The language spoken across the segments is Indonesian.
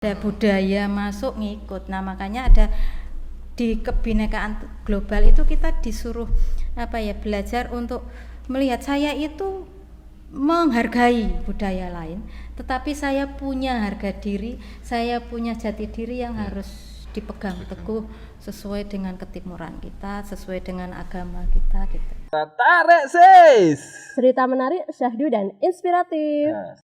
ada budaya masuk ngikut. Nah, makanya ada di kebinekaan global itu kita disuruh belajar untuk melihat saya itu menghargai budaya lain, tetapi saya punya harga diri, saya punya jati diri yang harus dipegang teguh sesuai dengan ketimuran kita, sesuai dengan agama kita gitu. Tarik sis. Cerita menarik, syahdu dan inspiratif. Nah.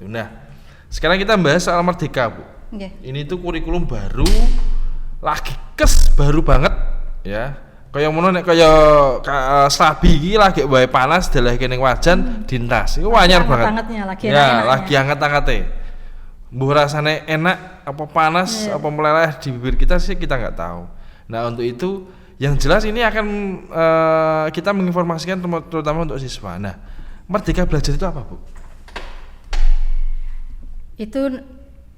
Nah, sekarang kita bahas soal Merdeka, Bu. Yeah. Ini tuh kurikulum baru, lagi baru banget, ya. Kayak ngono nek kaya slabi iki lagi wae panas delehke ning wajan dintas. Iku anyar banget. Lagi anget-angete. Mbuh rasane enak apa panas apa meleleh di bibir kita sih kita nggak tahu. Nah, untuk itu yang jelas ini akan kita menginformasikan terutama untuk siswa. Nah, Merdeka Belajar itu apa, Bu? Itu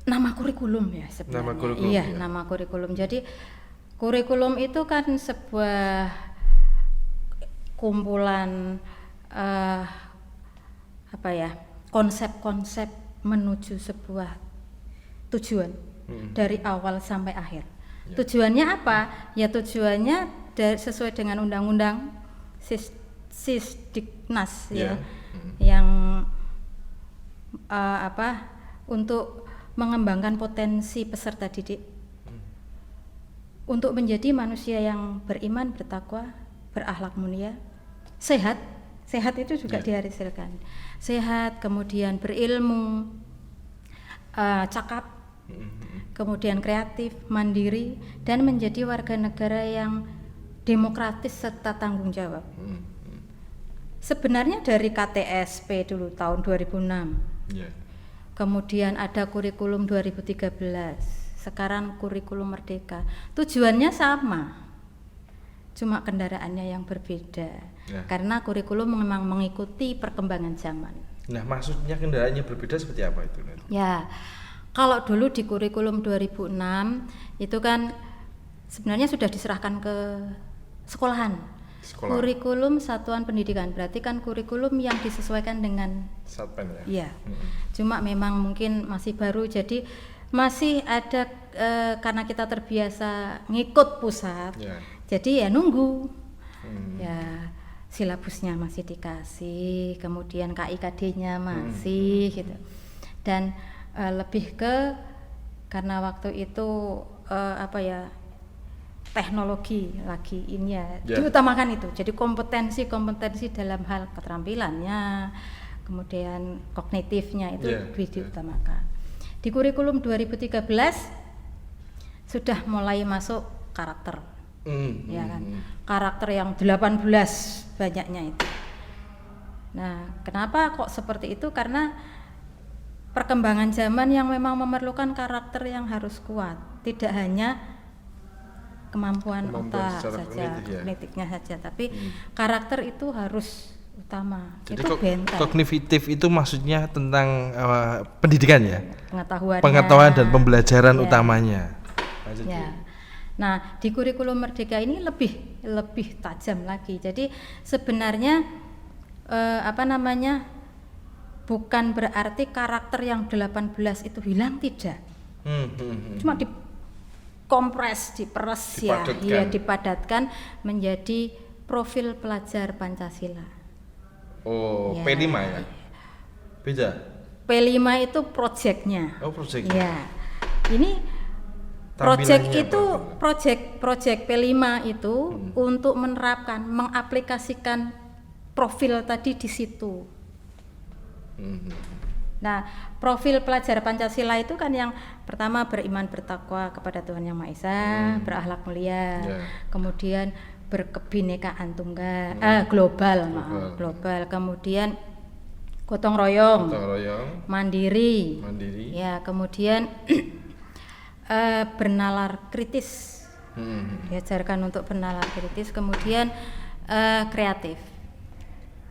nama kurikulum ya sebenarnya. Nama kurikulum, iya, ya. Nama kurikulum. Jadi kurikulum itu kan sebuah kumpulan konsep-konsep menuju sebuah tujuan dari awal sampai akhir. Ya. Tujuannya apa? Ya tujuannya sesuai dengan undang-undang Sisdiknas ya. Yang untuk mengembangkan potensi peserta didik untuk menjadi manusia yang beriman, bertakwa, berakhlak mulia, sehat itu juga dihasilkan, sehat, kemudian berilmu, cakap, kemudian kreatif, mandiri, dan menjadi warga negara yang demokratis serta tanggung jawab. Sebenarnya dari KTSP dulu tahun 2006. Kemudian ada kurikulum 2013, sekarang kurikulum Merdeka. Tujuannya sama, cuma kendaraannya yang berbeda. Karena kurikulum memang mengikuti perkembangan zaman. Nah, maksudnya kendaraannya berbeda seperti apa itu? Ya, kalau dulu di kurikulum 2006 itu kan sebenarnya sudah diserahkan ke sekolahan. Kurikulum Satuan Pendidikan, berarti kan kurikulum yang disesuaikan dengan Satpen ya? Iya, cuma memang mungkin masih baru, jadi masih ada karena kita terbiasa ngikut pusat, jadi ya nunggu, ya silabusnya masih dikasih, kemudian KIKD-nya masih gitu, dan lebih ke karena waktu itu teknologi lagi ini diutamakan itu, jadi kompetensi dalam hal keterampilannya, kemudian kognitifnya itu diutamakan. Di kurikulum 2013 sudah mulai masuk karakter, ya kan, karakter yang 18 banyaknya itu. Nah, kenapa kok seperti itu? Karena perkembangan zaman yang memang memerlukan karakter yang harus kuat, tidak hanya kemampuan otak saja, kognitifnya saja, tapi karakter itu harus utama. Jadi itu benteng. Kognitif itu maksudnya tentang pendidikan ya? Pengetahuan dan pembelajaran utamanya. Ya. Nah, di kurikulum Merdeka ini lebih tajam lagi. Jadi sebenarnya bukan berarti karakter yang 18 itu hilang, tidak. Cuma kompres, diperes, dipadatkan menjadi profil pelajar Pancasila. Oh, ya. P5 ya? Beda? P5 itu proyeknya. Oh, proyeknya. Ya. Ini proyek P5 itu untuk menerapkan, mengaplikasikan profil tadi di situ. Nah, profil pelajar Pancasila itu kan yang pertama beriman, bertakwa kepada Tuhan Yang Maha Esa, berakhlak mulia, kemudian berkebinekaan tunggal, global, kemudian gotong royong, mandiri, ya, kemudian bernalar kritis, diajarkan untuk bernalar kritis, kemudian kreatif.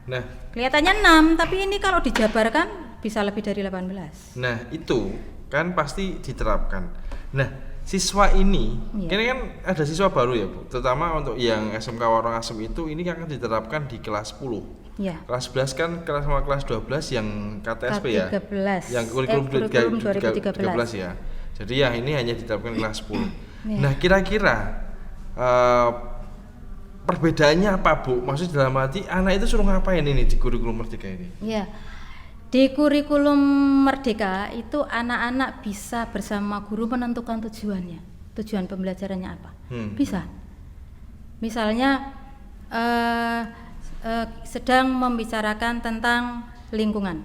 Nah, kelihatannya 6, tapi ini kalau dijabarkan bisa lebih dari 18. Nah, itu kan pasti diterapkan. Nah, siswa ini, Iya. ini kan ada siswa baru ya Bu, terutama untuk yang SMK Warangasem itu ini akan diterapkan di kelas 10. Ya. Kelas 11 kan kelas sama kelas 12 yang KTSP ya. K13. Yang kurikulum, kurikulum 2013 ya. Jadi yang ini hanya diterapkan kelas 10. Ya. Nah, kira-kira perbedaannya apa Bu? Maksudnya dalam arti anak itu suruh ngapain ini di kurikulum Merdeka ini? Ya. Di kurikulum Merdeka itu anak-anak bisa bersama guru menentukan tujuannya. Tujuan pembelajarannya apa? Bisa. Misalnya sedang membicarakan tentang lingkungan.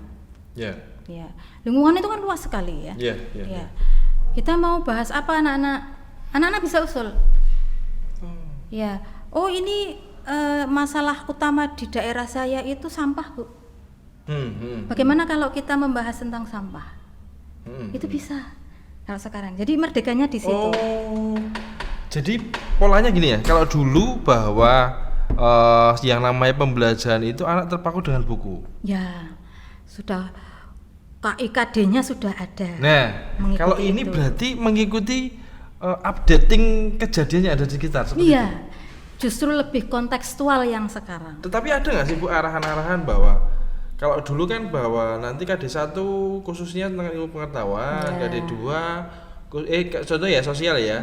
Ya. Ya. Lingkungan itu kan luas sekali ya. Ya. Kita mau bahas apa anak-anak? Anak-anak bisa usul. Ya. Oh, ini masalah utama di daerah saya itu sampah, Bu. Bagaimana kalau kita membahas tentang sampah? Itu bisa kalau sekarang. Jadi merdekanya di situ. Oh, jadi polanya gini ya. Kalau dulu bahwa yang namanya pembelajaran itu anak terpaku dengan buku. Ya, sudah KIKD-nya sudah ada. Nah, kalau ini berarti mengikuti updating kejadian yang ada di sekitar. Iya, justru lebih kontekstual yang sekarang. Tetapi ada nggak sih Bu arahan-arahan bahwa kalau dulu kan bahwa nanti KD1 khususnya tentang ilmu pengetahuan, KD2 contoh ya sosial ya.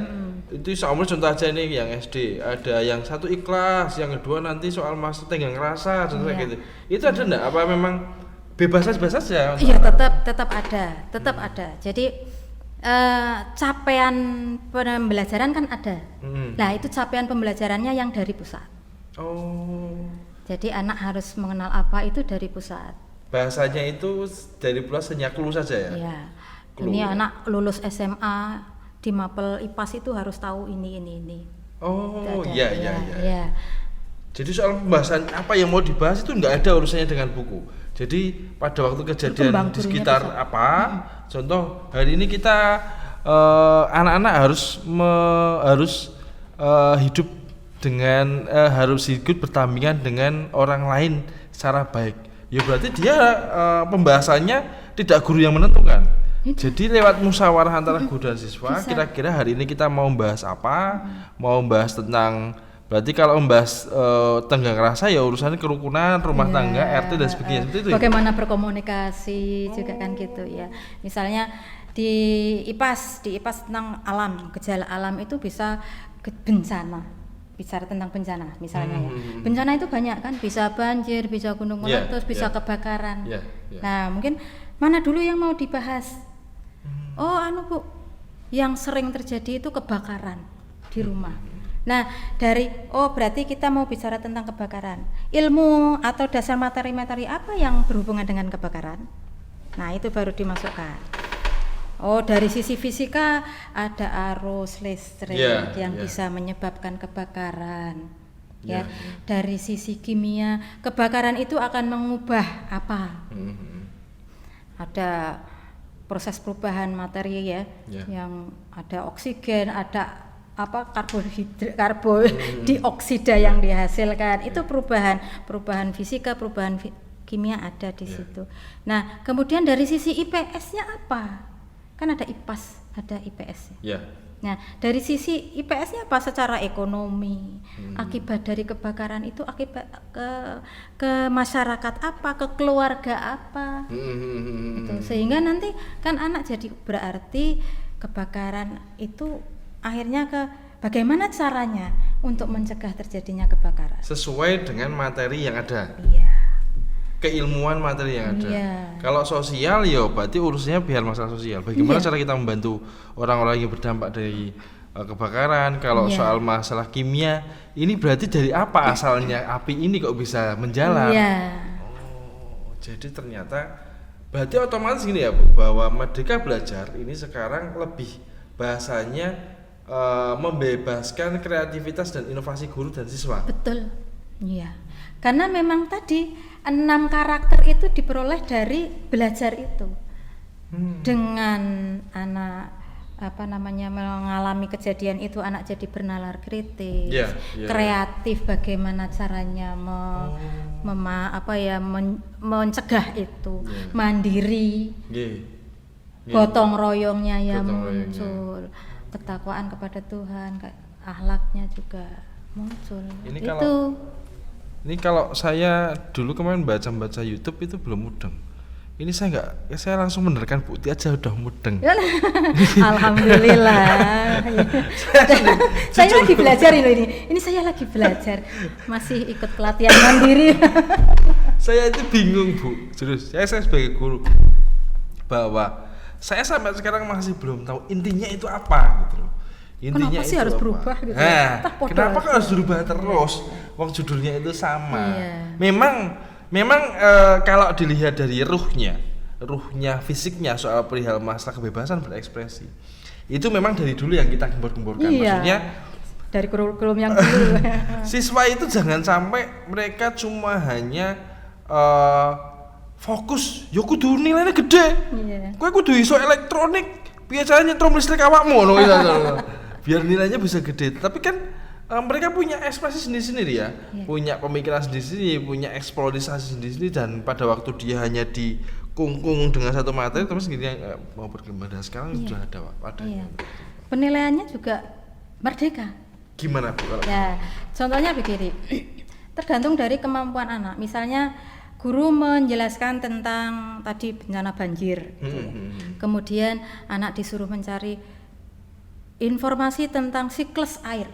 Itu seumur contoh aja nih yang SD, ada yang satu ikhlas, yang kedua nanti soal masa tenggang rasa contoh gitu. Itu ada enggak apa memang bebas saja? Iya, tetap ada. Jadi capaian pembelajaran kan ada. Nah, itu capaian pembelajarannya yang dari pusat. Oh. Jadi anak harus mengenal apa itu dari pusat. Bahasanya itu dari pusat hanya clue saja ya? Iya. Ini anak lulus SMA di Mapel IPAS itu harus tahu ini. Oh, iya. Jadi soal pembahasan apa yang mau dibahas itu nggak ada urusannya dengan buku. Jadi pada waktu kejadian di sekitar apa, contoh hari ini kita anak-anak harus hidup dengan harus ikut bertandingan dengan orang lain secara baik. Ya berarti dia pembahasannya tidak guru yang menentukan. Jadi lewat musyawarah antara guru dan siswa, kira-kira hari ini kita mau membahas apa? Mau membahas tentang, berarti kalau membahas tenggang rasa ya urusannya kerukunan, rumah tangga, RT dan sebagainya. Seperti itu. Bagaimana berkomunikasi juga kan gitu ya. Misalnya di IPAS tentang alam, gejala alam itu bisa bencana. Bicara tentang bencana misalnya ya. Bencana itu banyak kan, bisa banjir, bisa gunung meletus, bisa kebakaran. Nah, mungkin mana dulu yang mau dibahas? Oh, Bu, yang sering terjadi itu kebakaran di rumah. Nah, berarti kita mau bicara tentang kebakaran. Ilmu atau dasar materi-materi apa yang berhubungan dengan kebakaran? Nah, itu baru dimasukkan. Oh, dari sisi fisika ada arus listrik yang bisa menyebabkan kebakaran. Dari sisi kimia, kebakaran itu akan mengubah apa? Ada proses perubahan materi yang ada oksigen, ada dioksida yang dihasilkan. Itu perubahan fisika, perubahan kimia ada di situ. Nah, kemudian dari sisi IPS-nya apa? Kan ada IPAS, ada IPS ya. Nah, dari sisi IPS-nya apa? Secara ekonomi, akibat dari kebakaran itu akibat ke masyarakat apa, ke keluarga apa, gitu. Sehingga nanti kan anak jadi berarti kebakaran itu akhirnya ke bagaimana caranya untuk mencegah terjadinya kebakaran sesuai dengan materi yang ada. Keilmuan materi yang ada. Kalau sosial ya berarti urusannya biar masalah sosial. Bagaimana cara kita membantu orang-orang yang berdampak dari kebakaran. Kalau soal masalah kimia, ini berarti dari apa asalnya api ini kok bisa menjalar. Oh, jadi ternyata berarti otomatis gini ya Bu, bahwa Merdeka Belajar ini sekarang lebih bahasanya membebaskan kreativitas dan inovasi guru dan siswa. Betul. Iya. Karena memang tadi 6 karakter itu diperoleh dari belajar itu. Dengan anak mengalami kejadian itu, anak jadi bernalar kritis, kreatif, bagaimana caranya mencegah itu, mandiri, gotong royongnya muncul. ketakwaan kepada Tuhan, akhlaknya juga muncul. Ini kalau saya dulu kemarin baca YouTube itu belum mudeng. Ini saya langsung menerkan bukti aja udah mudeng. Alhamdulillah. Saya lagi belajar ini. Ini saya lagi belajar. Masih ikut pelatihan mandiri. Saya itu bingung, Bu. Serius. Saya sebagai guru bahwa saya sampai sekarang masih belum tahu intinya itu apa gitu loh. Intinya kenapa sih harus berubah gitu? Kenapa harus berubah terus? Wong judulnya itu sama. Iya. Memang kalau dilihat dari ruhnya fisiknya soal perihal masalah kebebasan berekspresi, itu memang dari dulu yang kita gembor-gemborkan. Maksudnya dari kurikulum yang dulu. Siswa itu jangan sampai mereka cuma hanya fokus, yo kudu nilainya gede. Kowe kudu iso elektronik, biasanya nyetrum listrik awakmu ngono biar nilainya bisa gede. Tapi kan mereka punya ekspresi sendiri-sendiri ya, punya pemikiran sendiri-sendiri, punya eksplorasi sendiri-sendiri, dan pada waktu dia hanya dikungkung dengan satu materi terus dia mau berkembang. Dan sekarang sudah ada. Penilaiannya juga merdeka. Gimana Bu? Ya, contohnya begini, tergantung dari kemampuan anak. Misalnya guru menjelaskan tentang tadi bencana banjir, gitu ya. Kemudian anak disuruh mencari informasi tentang siklus air.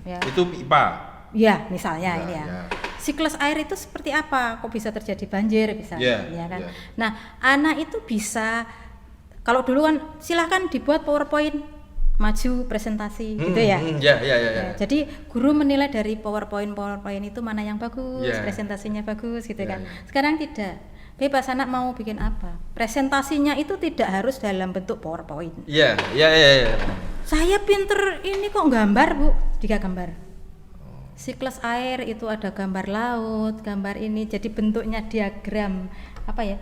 Itu IPA. Ya, misalnya ini ya. Siklus air itu seperti apa? Kok bisa terjadi banjir misalnya, ya kan? Nah, anak itu bisa, kalau dulu kan silahkan dibuat PowerPoint, maju presentasi gitu ya. Jadi guru menilai dari PowerPoint itu mana yang bagus, presentasinya bagus gitu kan. Sekarang tidak. Bebas anak mau bikin apa. Presentasinya itu tidak harus dalam bentuk PowerPoint. Iya. Saya pinter ini kok gambar, Bu. 3 gambar. Siklus air itu ada gambar laut, gambar ini, jadi bentuknya diagram apa ya?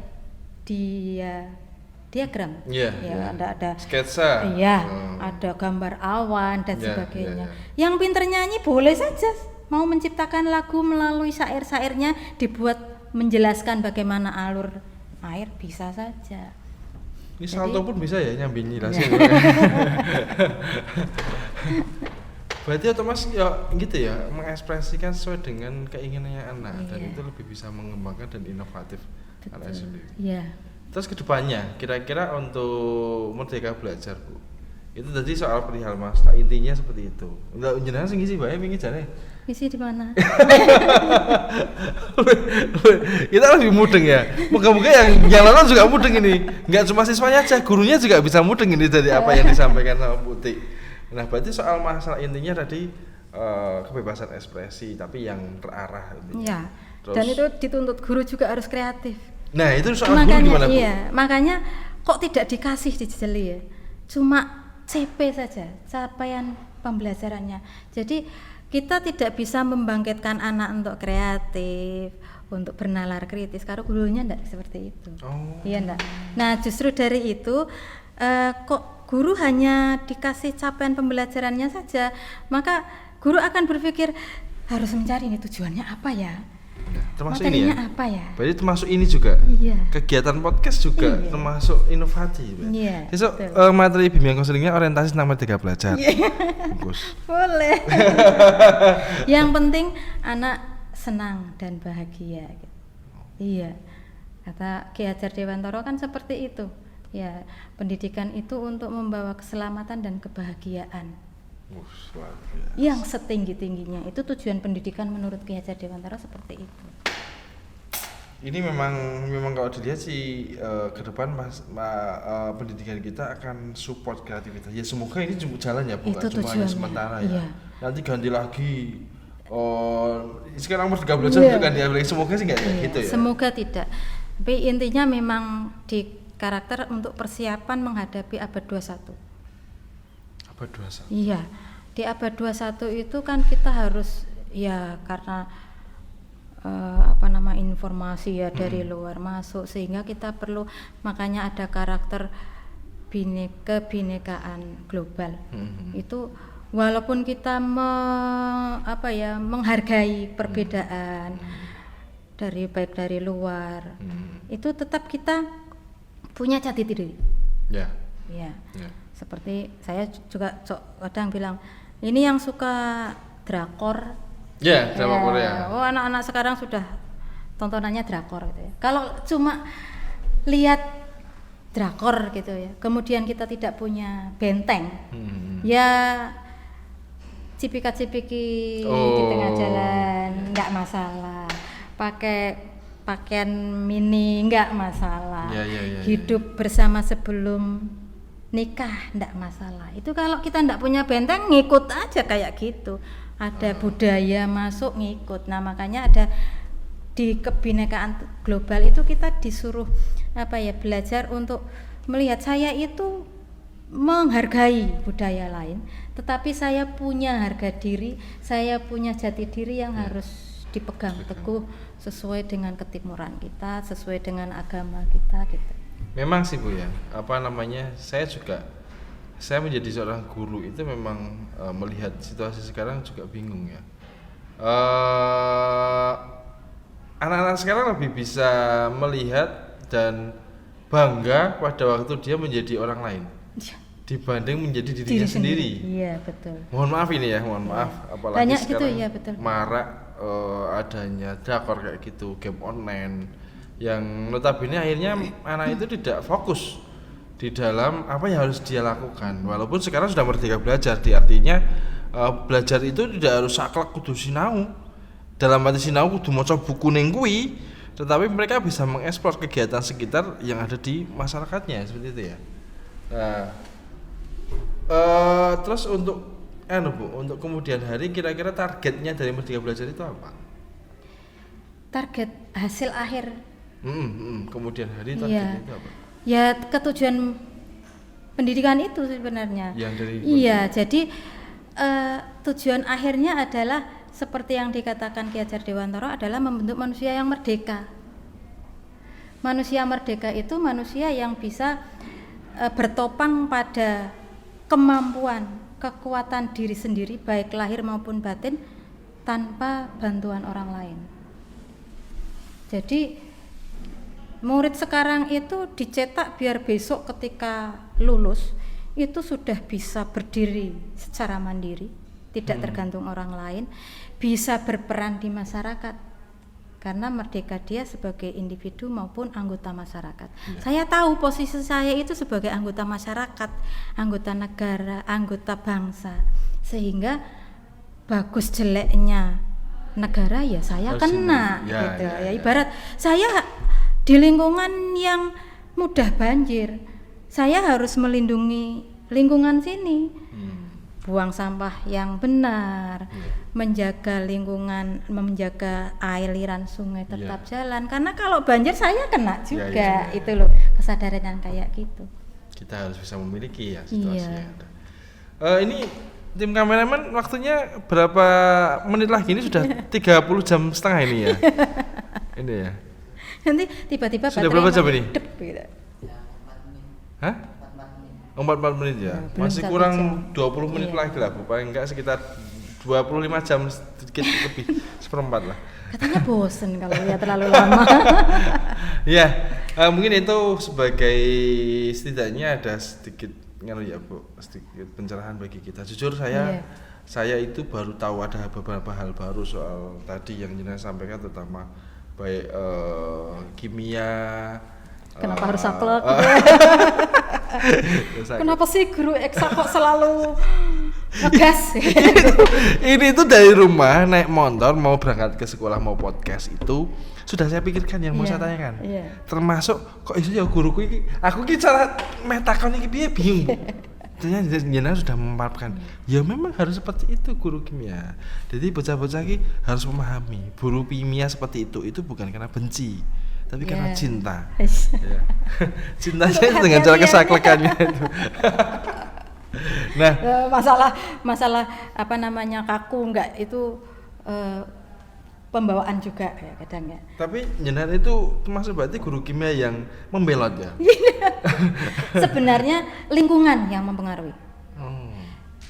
Diagram. Ada sketsa. Iya, ada gambar awan dan sebagainya. Yang pinter nyanyi boleh saja mau menciptakan lagu melalui syair-syairnya dibuat menjelaskan bagaimana alur air, bisa saja. Ini salto pun bisa ya nyambi nyirasin. Berarti otomatis ya gitu ya, mengekspresikan sesuai dengan keinginannya anak, dan itu lebih bisa mengembangkan dan inovatif anak sendiri. Terus kedepannya kira-kira untuk Merdeka Belajar, Bu, itu tadi soal perihal masalah intinya seperti itu. Enggak jenengan sing ngisi bae wingi jane. Ngisi di mana? Kita lebih mudeng ya. Moga-moga yang lain juga mudeng ini. Enggak cuma siswanya aja, gurunya juga bisa mudeng ini dari apa yang disampaikan sama Putih. Nah, berarti soal masalah intinya tadi kebebasan ekspresi tapi yang terarah intinya. Iya. Dan itu dituntut guru juga harus kreatif. Nah, itu soal guru gimana, Bu? Iya, makanya kok tidak dikasih dijeli ya. Cuma CP saja, capaian pembelajarannya. Jadi kita tidak bisa membangkitkan anak untuk kreatif, untuk bernalar kritis, karena gurunya enggak seperti itu. Iya enggak? Nah, justru dari itu kok guru hanya dikasih capaian pembelajarannya saja, maka guru akan berpikir harus mencari ini tujuannya apa ya? Termasuk materinya ini ya? Apa ya? Berarti termasuk ini juga. Kegiatan podcast juga termasuk inovasi. Besok materi bimbingan konselingnya orientasi tentang Merdeka Belajar. Bagus. Boleh. Yang penting anak senang dan bahagia. Iya. Kata Ki Hajar Dewantara kan seperti itu. Ya, pendidikan itu untuk membawa keselamatan dan kebahagiaan. Yang setinggi-tingginya itu tujuan pendidikan menurut Ki Hajar Dewantara seperti itu. Ini memang kalau dilihat sih ke depan pendidikan kita akan support kreativitas. Ya semoga ini cuma jalan ya, bukan cuma hanya sementara ya. Nanti ganti lagi. Sekarang Merdeka Belajar ganti lagi. Semoga sih nggak gitu ya. Semoga tidak. Tapi intinya memang di karakter untuk persiapan menghadapi abad 21. Abad 21. Iya, di abad 21 itu kan kita harus ya karena informasi ya dari luar masuk, sehingga kita perlu, makanya ada karakter kebinekaan global. Itu walaupun kita menghargai perbedaan baik dari luar, itu tetap kita punya jati diri. Seperti saya juga kadang bilang, ini yang suka drakor. Drama Korea. Oh, anak-anak sekarang sudah tontonannya drakor gitu ya. Kalau cuma lihat drakor gitu ya, kemudian kita tidak punya benteng, ya cipika-cipiki di tengah jalan nggak masalah, pakai pakaian mini nggak masalah, hidup bersama sebelum nikah nggak masalah. Itu kalau kita nggak punya benteng, ngikut aja kayak gitu, ada budaya masuk ngikut. Nah makanya ada di kebinekaan global itu kita disuruh belajar untuk melihat saya itu menghargai budaya lain, tetapi saya punya harga diri, saya punya jati diri yang harus dipegang teguh sesuai dengan ketimuran kita, sesuai dengan agama kita gitu. Memang sih Bu ya, saya menjadi seorang guru itu memang melihat situasi sekarang juga bingung ya. Anak-anak sekarang lebih bisa melihat dan bangga pada waktu dia menjadi orang lain dibanding menjadi dirinya sendiri. Iya betul. Mohon maaf ini ya, apalagi banyak sekarang gitu ya, betul. marak adanya drakor kayak gitu, game online yang notabene akhirnya anak itu tidak fokus di dalam apa yang harus dia lakukan. Walaupun sekarang sudah merdeka belajar, artinya belajar itu tidak harus saklek kudu sinau. Dalam arti sinau kudu maca buku ning kuwi, tetapi mereka bisa mengeksplor kegiatan sekitar yang ada di masyarakatnya, seperti itu ya. Nah, terus untuk Bu, untuk kemudian hari kira-kira targetnya dari Merdeka Belajar itu apa? Target hasil akhir. Kemudian hari targetnya itu apa? Ya ketujuan pendidikan itu sebenarnya. Jadi tujuan akhirnya adalah seperti yang dikatakan Ki Hajar Dewantara adalah membentuk manusia yang merdeka. Manusia merdeka itu manusia yang bisa bertopang pada kemampuan, kekuatan diri sendiri baik lahir maupun batin tanpa bantuan orang lain. Jadi murid sekarang itu dicetak biar besok ketika lulus itu sudah bisa berdiri secara mandiri, tidak tergantung orang lain, bisa berperan di masyarakat. Karena merdeka dia sebagai individu maupun anggota masyarakat. Saya tahu posisi saya itu sebagai anggota masyarakat, anggota negara, anggota bangsa. Sehingga bagus jeleknya negara ya saya kena gitu. Ya ibarat saya di lingkungan yang mudah banjir, saya harus melindungi lingkungan sini. Buang sampah yang benar, menjaga lingkungan, menjaga aliran sungai tetap jalan. Karena kalau banjir saya kena juga, itu loh kesadaran yang kayak gitu. Kita harus bisa memiliki ya situasinya. Ini tim kameramen waktunya berapa menit lagi? Ini sudah 30 jam setengah ini ya. Ini ya. Nanti tiba-tiba sudah berapa jam ini? Gitu. Hah? 44 menit ya, masih kurang 20 menit lagi lah Bu, paling enggak sekitar 25 jam sedikit lebih seperempat lah. Katanya bosen kalau ya terlalu lama. Ya, mungkin itu sebagai setidaknya ada sedikit ya Bu, sedikit pencerahan bagi kita. Jujur saya itu baru tahu ada beberapa hal baru soal tadi yang jenengan sampaikan, terutama baik kimia. Kenapa harus saklek? Kenapa sih guru eksak kok selalu ngegas? Ini tuh dari rumah naik motor mau berangkat ke sekolah mau podcast itu sudah saya pikirkan yang mau saya tanyakan. Termasuk kok iso ya guruku iki, aku ki cara metakon iki piye bingung. Ternyata jenengan sudah memaparkan. Ya memang harus seperti itu guru kimia. Jadi bocah-bocah ki harus memahami guru kimia seperti itu bukan karena benci, tapi karena cinta. Cintanya dengan cara kesaklekannya itu. Nah, masalah apa namanya kaku enggak itu pembawaan juga ya kadang ya. Tapi jenengan itu termasuk berarti guru kimia yang membelot ya. Sebenarnya lingkungan yang mempengaruhi.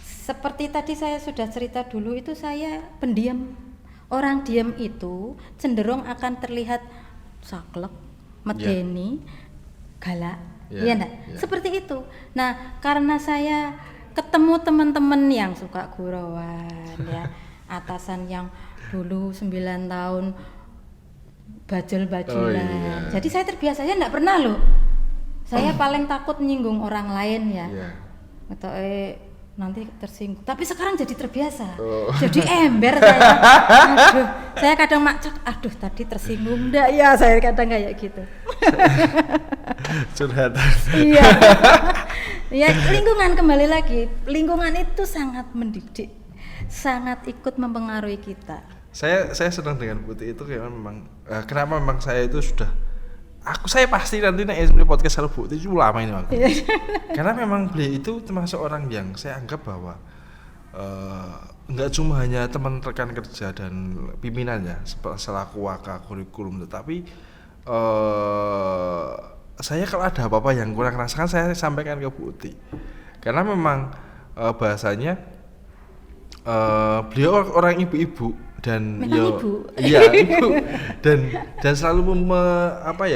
Seperti tadi saya sudah cerita dulu, itu saya pendiam. Orang diam itu cenderung akan terlihat saklek, medeni, galak. Iya enggak? Seperti itu. Nah, karena saya ketemu teman-teman yang suka gurauan ya, atasan yang dulu 9 tahun bajul-bajulan. Jadi saya terbiasa, saya enggak pernah loh. Saya paling takut menyinggung orang lain ya. Atau nanti tersinggung. Tapi sekarang jadi terbiasa. Jadi ember saya. Aduh, saya kadang macet. Aduh, tadi tersinggung enggak ya? Saya kadang kayak gitu. Curhatan. Iya. Ya, lingkungan kembali lagi. Lingkungan itu sangat mendidik, sangat ikut mempengaruhi kita. Saya senang dengan Putih itu kayak memang kenapa memang saya itu sudah saya pasti nanti podcast kalau Putih itu lama ini aku. Karena memang beliau itu termasuk orang yang saya anggap bahwa enggak cuma hanya teman rekan kerja dan pimpinannya selaku waka kurikulum, tetapi saya kalau ada apa-apa yang kurang rasakan saya sampaikan ke Putih. Karena memang bahasanya beliau orang ibu-ibu dan ibu. Iya, ibu. Dan selalu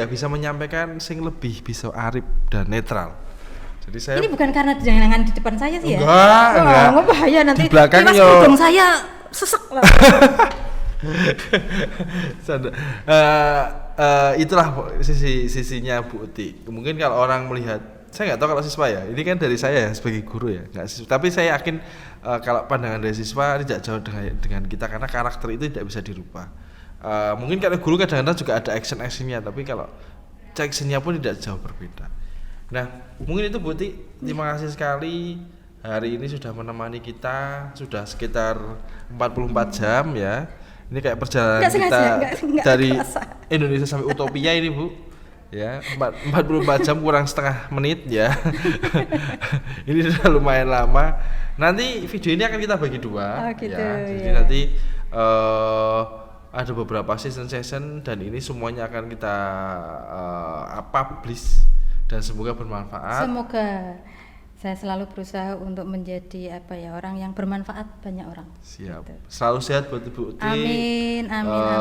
bisa menyampaikan sing lebih bisa arif dan netral. Jadi saya ini bukan karena jangan di depan saya sih ya. Enggak. Bahaya nanti. Di belakang hidung saya sesek lah. Itulah sisinya Bu Uti. Mungkin kalau orang melihat, saya nggak tahu kalau siswa ya. Ini kan dari saya ya sebagai guru ya, nggak siswa. Tapi saya yakin kalau pandangan dari siswa tidak jauh dengan kita karena karakter itu tidak bisa dirubah. Mungkin kalau guru kadang-kadang juga ada actionnya, tapi kalau actionnya pun tidak jauh berbeda. Nah, mungkin itu Bu Uti. Terima kasih sekali. Hari ini sudah menemani kita sudah sekitar 44 jam ya. Ini kayak perjalanan kita dari Indonesia sampai Utopia ini Bu. Ya, 44 jam kurang setengah menit ya. Ini sudah lumayan lama. Nanti video ini akan kita bagi dua gitu, ya. Jadi nanti ada beberapa session dan ini semuanya akan kita publish dan semoga bermanfaat. Semoga. Saya selalu berusaha untuk menjadi orang yang bermanfaat banyak orang. Siap. Gitu. Selalu sehat buat Ibu Uti. Amin.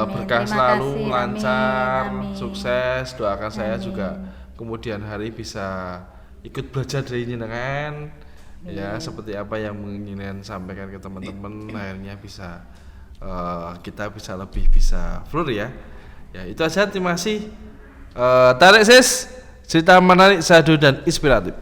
Berkah selalu, lancar, sukses. Doakan saya juga kemudian hari bisa ikut belajar dari jenengan. Ya, seperti apa yang ingin sampaikan ke teman-teman, akhirnya bisa kita bisa lebih bisa flour ya. Ya, itu aja. Terima kasih. Tarik sis. Cerita menarik, syahdu dan inspiratif.